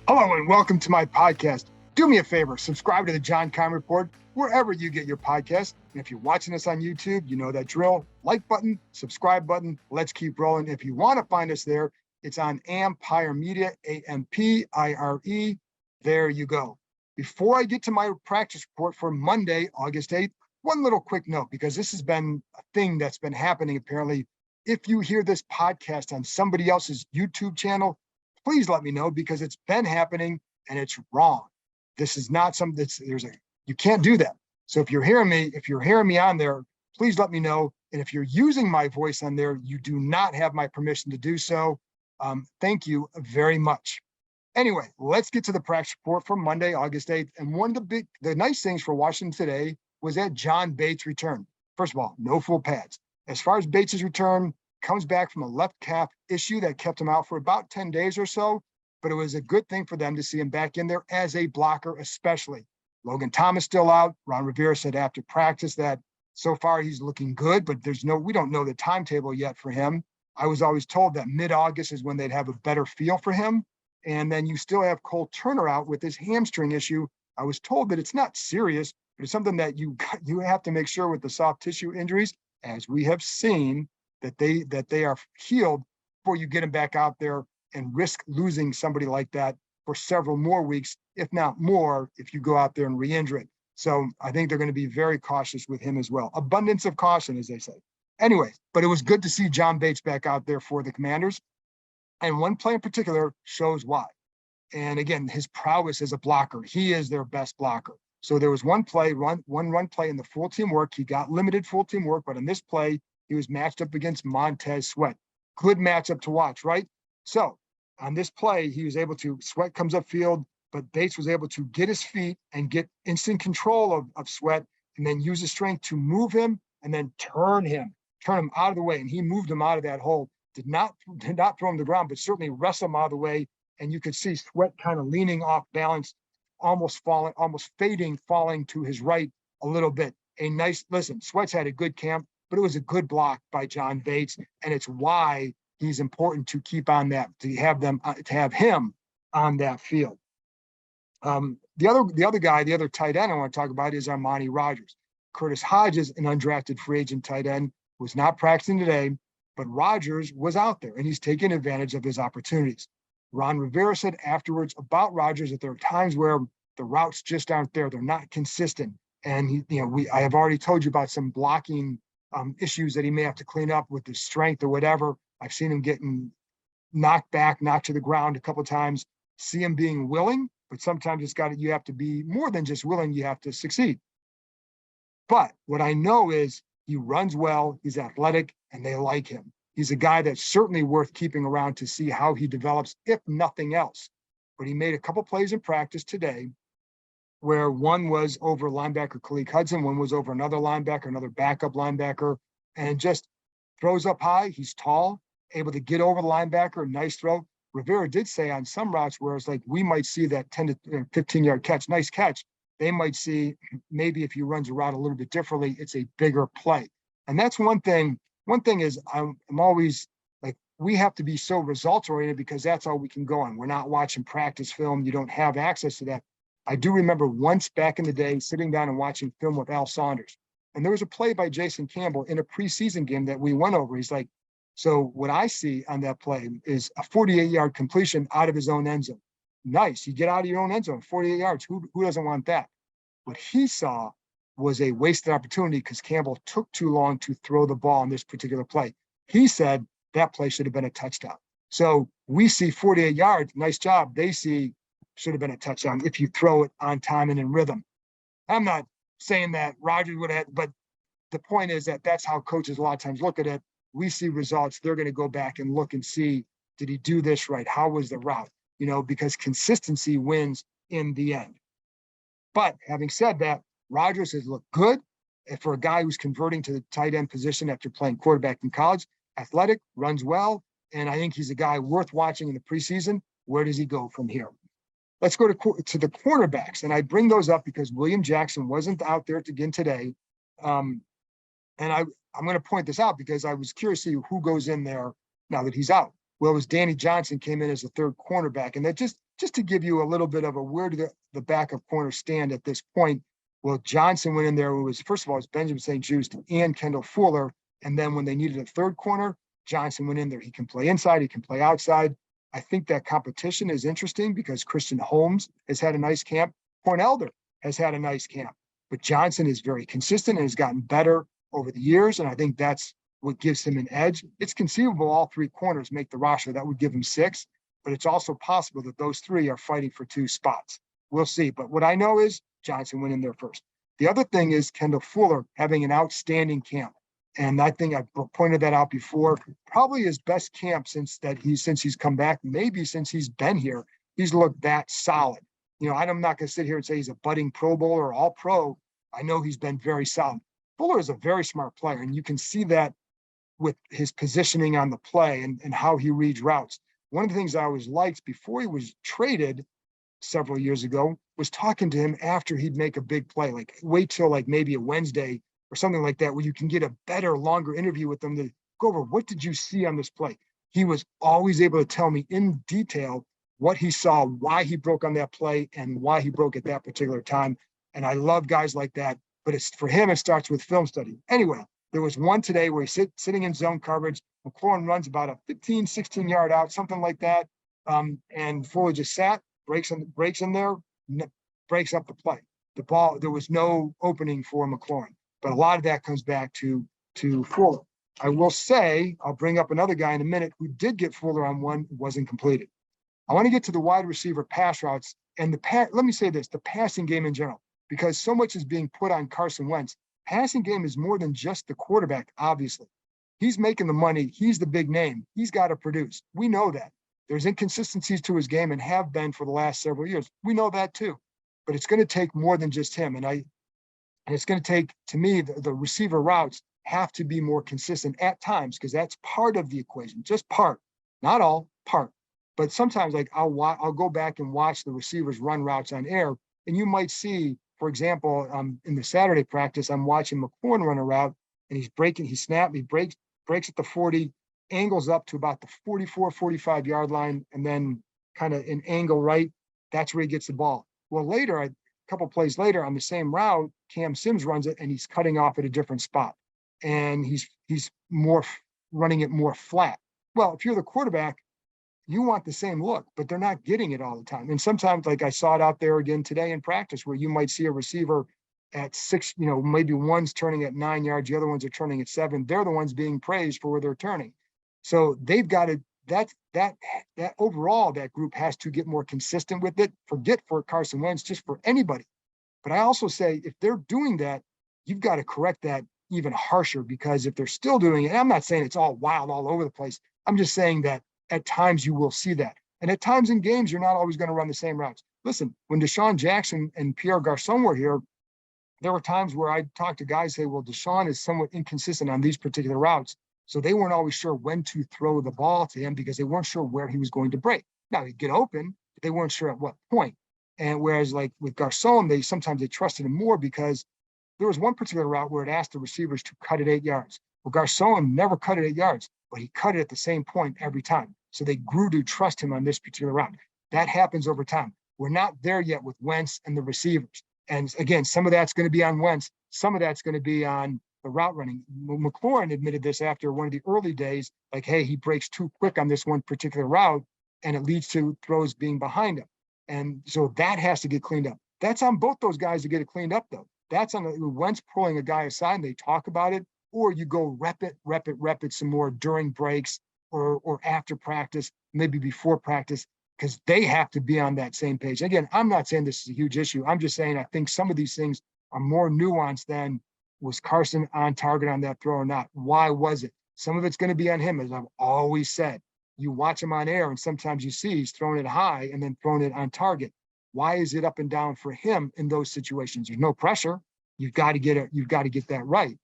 Hello and welcome to my podcast. Do me a favor, subscribe to the John Keim Report wherever you get your podcast. And if you're watching us on YouTube, you know that drill. Like button, subscribe button. Let's keep rolling. If you want to find us there, it's on Ampire Media, Ampire. There you go. Before I get to my practice report for Monday, August 8th, one little quick note, because this has been a thing that's been happening apparently. If you hear this podcast on somebody else's YouTube channel, please let me know, because it's been happening and it's wrong. This is not something you can't do that. So if you're hearing me on there, please let me know. And if you're using my voice on there, you do not have my permission to do so. Thank you very much. Anyway, let's get to the practice report for Monday, August 8th. And one of the nice things for Washington today was that John Bates returned. First of all, no full pads. As far as Bates' return, comes back from a left calf issue that kept him out for about 10 days or so, but it was a good thing for them to see him back in there as a blocker, especially. Logan Thomas still out. Ron Rivera said after practice that so far he's looking good, but we don't know the timetable yet for him. I was always told that mid-August is when they'd have a better feel for him. And then you still have Cole Turner out with his hamstring issue. I was told that it's not serious, but it's something that you have to make sure with the soft tissue injuries, as we have seen, that they are healed before you get them back out there and risk losing somebody like that for several more weeks, if not more, if you go out there and re-injure it. So I think they're going to be very cautious with him as well. Abundance of caution, as they say. Anyway, but it was good to see John Bates back out there for the Commanders. And one play in particular shows why. And again, his prowess as a blocker. He is their best blocker. So there was one run play in the full team work. He got limited full team work, but in this play, he was matched up against Montez Sweat. Good matchup to watch, right? So on this play, he was able to, Sweat comes upfield, but Bates was able to get his feet and get instant control of Sweat, and then use his strength to move him and then turn him out of the way. And he moved him out of that hole. Did not throw him to the ground, but certainly wrestle him out of the way. And you could see Sweat kind of leaning off balance, almost fading, falling to his right a little bit. Sweat's had a good camp, but it was a good block by John Bates, and it's why he's important to keep on that, to have him on that field. The other tight end I want to talk about is Armani Rogers. Curtis Hodges, an undrafted free agent tight end, was not practicing today, but Rogers was out there, and he's taking advantage of his opportunities. Ron Rivera said afterwards about Rogers that there are times where the routes just aren't there; they're not consistent. And I have already told you about some blocking issues that he may have to clean up with his strength or whatever. I've seen him getting knocked to the ground a couple of times. See him being willing, but sometimes you have to be more than just willing. You have to succeed. But what I know is he runs well, he's athletic, and they like him. He's a guy that's certainly worth keeping around to see how he develops, if nothing else. But he made a couple plays in practice today where one was over linebacker Khalid Hudson, one was over another backup linebacker, and just throws up high. He's tall, able to get over the linebacker, nice throw. Rivera did say on some routes where it's like we might see that 10 to 15-yard catch, nice catch. They might see maybe if he runs a route a little bit differently, it's a bigger play. And that's one thing. One thing is I'm always like, we have to be so results oriented because that's all we can go on. We're not watching practice film. You don't have access to that. I do remember once back in the day sitting down and watching film with Al Saunders. And there was a play by Jason Campbell in a preseason game that we went over. He's like, so what I see on that play is a 48-yard completion out of his own end zone. Nice. You get out of your own end zone, 48 yards. Who doesn't want that? What he saw was a wasted opportunity because Campbell took too long to throw the ball on this particular play. He said that play should have been a touchdown. So we see 48 yards, nice job. They see should have been a touchdown if you throw it on time and in rhythm. I'm not saying that Rodgers would have, but the point is that that's how coaches a lot of times look at it. We see results. They're going to go back and look and see, did he do this right? How was the route? Because consistency wins in the end. But having said that, Rodgers has looked good for a guy who's converting to the tight end position after playing quarterback in college. Athletic, runs well, and I think he's a guy worth watching in the preseason. Where does he go from here? Let's go to the cornerbacks, and I bring those up because William Jackson wasn't out there again today. And I'm going to point this out because I was curious to see who goes in there now that he's out. Well, it was Danny Johnson came in as the third cornerback, and that just just to give you a little bit of a where do the backup corner stand at this point. Well, Johnson went in there. It was, first of all, it was Benjamin St. Juste and Kendall Fuller. And then when they needed a third corner, Johnson went in there. He can play inside, he can play outside. I think that competition is interesting because Christian Holmes has had a nice camp. Cornelder has had a nice camp. But Johnson is very consistent and has gotten better over the years. And I think that's what gives him an edge. It's conceivable all three corners make the roster. That would give him 6. But it's also possible that those 3 are fighting for 2 spots. We'll see. But what I know is Johnson went in there first. The other thing is Kendall Fuller having an outstanding camp. And I think I've pointed that out before. Probably his best camp since he's come back, maybe since he's been here. He's looked that solid. You know, I'm not going to sit here and say he's a budding Pro Bowler or all pro. I know he's been very solid. Fuller is a very smart player, and you can see that with his positioning on the play and how he reads routes. One of the things I always liked before he was traded several years ago was talking to him after he'd make a big play. Like, wait till like maybe a Wednesday or something like that, where you can get a better, longer interview with them to go over what did you see on this play. He was always able to tell me in detail what he saw, why he broke on that play, and why he broke at that particular time. And I love guys like that. But it's for him, it starts with film study. Anyway, there was one today where he's sitting in zone coverage. McLaurin runs about a 15, 16-yard out, something like that. And Fuller just sat, breaks in there, breaks up the play. The ball, there was no opening for McLaurin. But a lot of that comes back to Fuller. I will say, I'll bring up another guy in a minute who did get Fuller on one, wasn't completed. I want to get to the wide receiver pass routes and let me say this, the passing game in general, because so much is being put on Carson Wentz. Passing game is more than just the quarterback, obviously. He's making the money. He's the big name. He's got to produce. We know that. There's inconsistencies to his game and have been for the last several years. We know that too. But it's going to take more than just him. And it's going to take, to me, the receiver routes have to be more consistent at times, because that's part of the equation. Just part. Not all, part. But sometimes, like, I'll go back and watch the receivers run routes on air, and you might see, for example, in the Saturday practice, I'm watching McLaurin run a route, and he breaks at the 40, angles up to about the 44, 45-yard line, and then kind of an angle right. That's where he gets the ball. Well, later, a couple plays later on the same route, Cam Sims runs it, and he's cutting off at a different spot. And he's more running it more flat. Well, if you're the quarterback, you want the same look, but they're not getting it all the time. And sometimes, like I saw it out there again today in practice, where you might see a receiver at 6, maybe one's turning at 9 yards, the other ones are turning at 7. They're the ones being praised for where they're turning. So they've got to, that overall, that group has to get more consistent with it. Forget for Carson Wentz, just for anybody. But I also say, if they're doing that, you've got to correct that even harsher, because if they're still doing it, and I'm not saying it's all wild all over the place. I'm just saying that at times you will see that. And at times in games, you're not always going to run the same routes. Listen, when Deshaun Jackson and Pierre Garçon were here, there were times where I talked to guys, say, well, Deshaun is somewhat inconsistent on these particular routes. So they weren't always sure when to throw the ball to him, because they weren't sure where he was going to break. Now, he'd get open, but they weren't sure at what point. And whereas, like with Garçon, sometimes they trusted him more, because there was one particular route where it asked the receivers to cut it 8 yards. Well, Garçon never cut it 8 yards, but he cut it at the same point every time. So they grew to trust him on this particular route. That happens over time. We're not there yet with Wentz and the receivers. And again, some of that's going to be on Wentz. Some of that's going to be on the route running. McLaurin admitted this after one of the early days, like, hey, he breaks too quick on this one particular route, and it leads to throws being behind him. And so that has to get cleaned up. That's on both those guys to get it cleaned up, though. That's on Wentz pulling a guy aside and they talk about it, or you go rep it some more during breaks or after practice, maybe before practice, because they have to be on that same page. Again, I'm not saying this is a huge issue. I'm just saying I think some of these things are more nuanced than was Carson on target on that throw or not. Why was it? Some of it's going to be on him, as I've always said. You watch him on air, and sometimes you see he's throwing it high and then throwing it on target. Why is it up and down for him in those situations? There's no pressure. You've got to get it. You've got to get that right.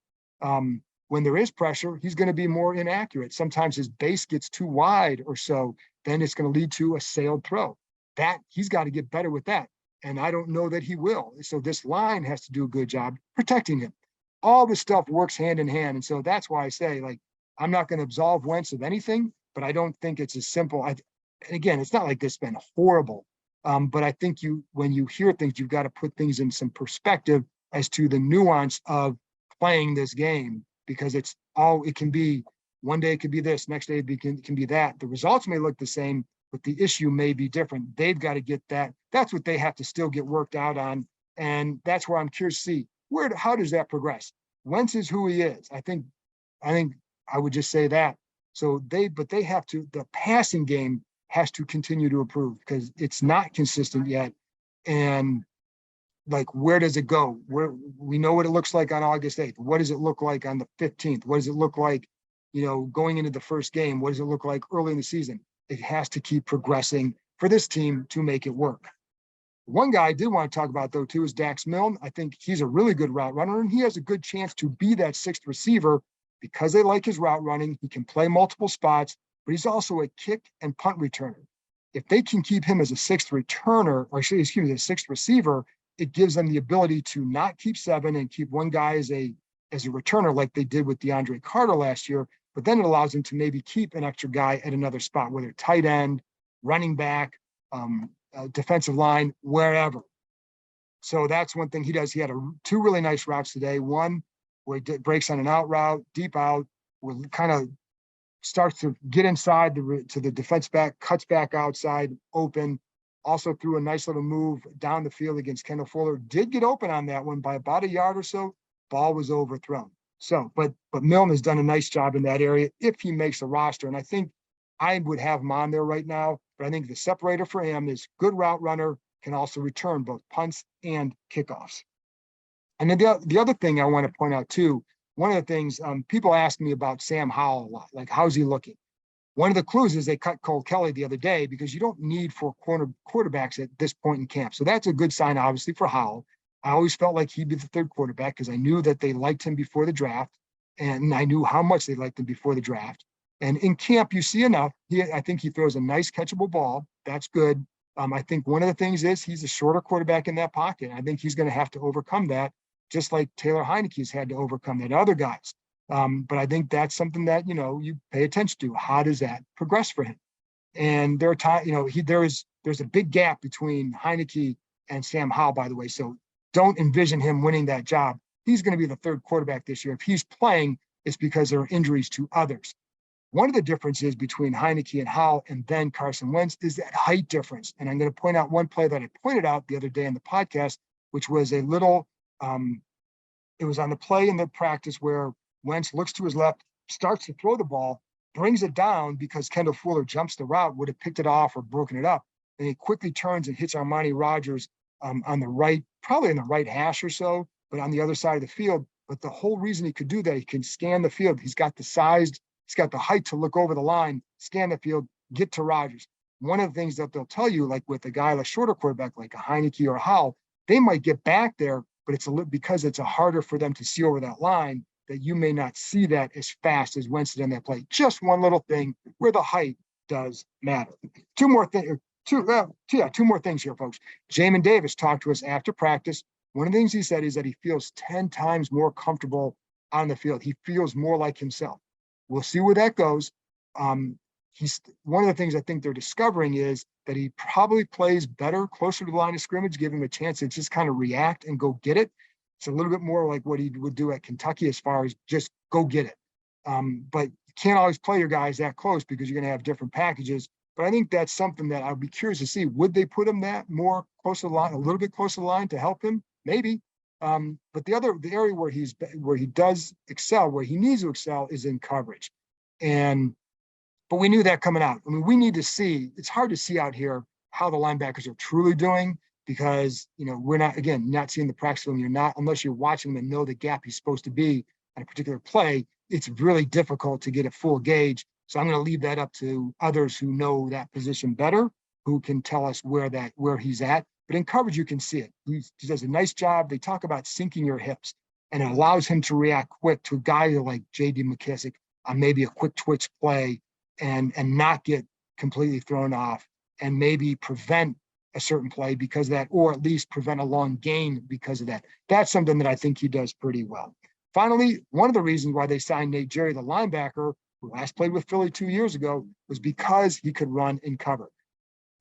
When there is pressure, he's going to be more inaccurate. Sometimes his base gets too wide or so, then it's going to lead to a sailed throw. That he's got to get better with that. And I don't know that he will. So this line has to do a good job protecting him. All this stuff works hand in hand. And so that's why I say, like, I'm not going to absolve Wentz of anything, but I don't think it's as simple. And again, it's not like this has been horrible But I think when you hear things, you've got to put things in some perspective as to the nuance of playing this game, because it can be one day it could be this, next day it can be that. The results may look the same, but the issue may be different. They've got to get that. That's what they have to still get worked out on. And that's where I'm curious to see how does that progress? Wentz is who he is. I think I would just say that. But they have to, the passing game has to continue to improve because it's not consistent yet. And like, where does it go? We know what it looks like on August 8th. What does it look like on the 15th? What does it look like, going into the first game? What does it look like early in the season? It has to keep progressing for this team to make it work. One guy I did want to talk about, though, too, is Dax Milne. I think he's a really good route runner, and he has a good chance to be that sixth receiver because they like his route running. He can play multiple spots, but he's also a kick and punt returner. If they can keep him as a sixth returner, or excuse me, a sixth receiver, it gives them the ability to not keep seven and keep one guy as a returner like they did with DeAndre Carter last year, but then it allows them to maybe keep an extra guy at another spot, whether tight end, running back, defensive line, wherever. So that's one thing he does. He had two really nice routes today. One where he breaks on an out route, deep out, where kind of starts to get inside to the defense back, cuts back outside, open. Also threw a nice little move down the field against Kendall Fuller. Did get open on that one by about a yard or so. Ball was overthrown. So, but Milne has done a nice job in that area if he makes the roster. And I think I would have him on there right now. But I think the separator for him is good route runner, can also return both punts and kickoffs. And then the other thing I want to point out too, one of the things people ask me about Sam Howell a lot, like how's he looking? One of the clues is they cut Cole Kelly the other day because you don't need 4 quarterbacks at this point in camp. So that's a good sign, obviously, for Howell. I always felt like he'd be the third quarterback because I knew that they liked him before the draft, and I knew how much they liked him before the draft. And in camp, you see enough. I think he throws a nice catchable ball. That's good. I think one of the things is he's a shorter quarterback in that pocket. I think he's going to have to overcome that, just like Taylor Heineke's had to overcome that, other guys. But I think that's something that, you pay attention to. How does that progress for him? And there are times, there's a big gap between Heineke and Sam Howell, by the way. So don't envision him winning that job. He's going to be the third quarterback this year. If he's playing, it's because there are injuries to others. One of the differences between Heineke and Howell and then Carson Wentz is that height difference. And I'm going to point out one play that I pointed out the other day in the podcast, which was a little, it was on the play in the practice where Wentz looks to his left, starts to throw the ball, brings it down because Kendall Fuller jumps the route, would have picked it off or broken it up. And he quickly turns and hits Armani Rogers on the right, probably in the right hash or so, but on the other side of the field. But the whole reason he could do that, he can scan the field. He's got the size, he's got the height to look over the line, scan the field, get to Rogers. One of the things that they'll tell you, like with a guy, like a shorter quarterback, like a Heineke or Howell, they might get back there, but because it's harder for them to see over that line, that you may not see that as fast as Wentz did on that play. Just one little thing where the height does matter. Two more things here, folks. Jamin Davis talked to us after practice. One of the things he said is that he feels 10 times more comfortable on the field. He feels more like himself. We'll see where that goes. One of the things I think they're discovering is that he probably plays better closer to the line of scrimmage, give him a chance to just kind of react and go get it. It's a little bit more like what he would do at Kentucky as far as just go get it. But you can't always play your guys that close because you're going to have different packages. But I think that's something that I'd be curious to see. Would they put him that more close to the line, a little bit closer to the line to help him? Maybe. But the area where he does excel, where he needs to excel, is in coverage. But we knew that coming out. I mean, we need to see. It's hard to see out here how the linebackers are truly doing because we're not seeing the practice film. You're not, unless you're watching him and know the gap he's supposed to be on a particular play. It's really difficult to get a full gauge. So I'm going to leave that up to others who know that position better, who can tell us where he's at. But in coverage, you can see it. He does a nice job. They talk about sinking your hips, and it allows him to react quick to a guy like J.D. McKissick on maybe a quick twitch play and not get completely thrown off and maybe prevent a certain play because of that, or at least prevent a long gain because of that. That's something that I think he does pretty well. Finally, one of the reasons why they signed Nate Jerry, the linebacker, who last played with Philly 2 years ago, was because he could run and cover.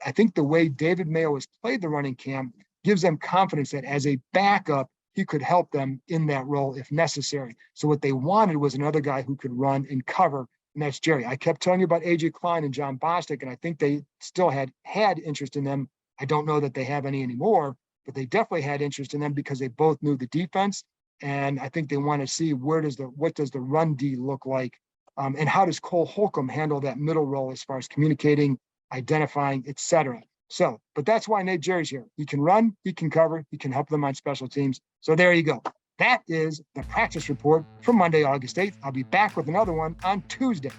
I think the way David Mayo has played the running camp gives them confidence that as a backup, he could help them in that role if necessary. So what they wanted was another guy who could run and cover, and that's Jerry. I kept telling you about AJ Klein and John Bostic, and I think they still had interest in them. I don't know that they have any anymore, but they definitely had interest in them because they both knew the defense. And I think they want to see what does the run D look like, and how does Cole Holcomb handle that middle role as far as communicating, identifying, etc. So, but that's why Nate Jerry's here. He can run, he can cover, he can help them on special teams. So there you go. That is the practice report for Monday, August 8th. I'll be back with another one on Tuesday.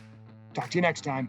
Talk to you next time.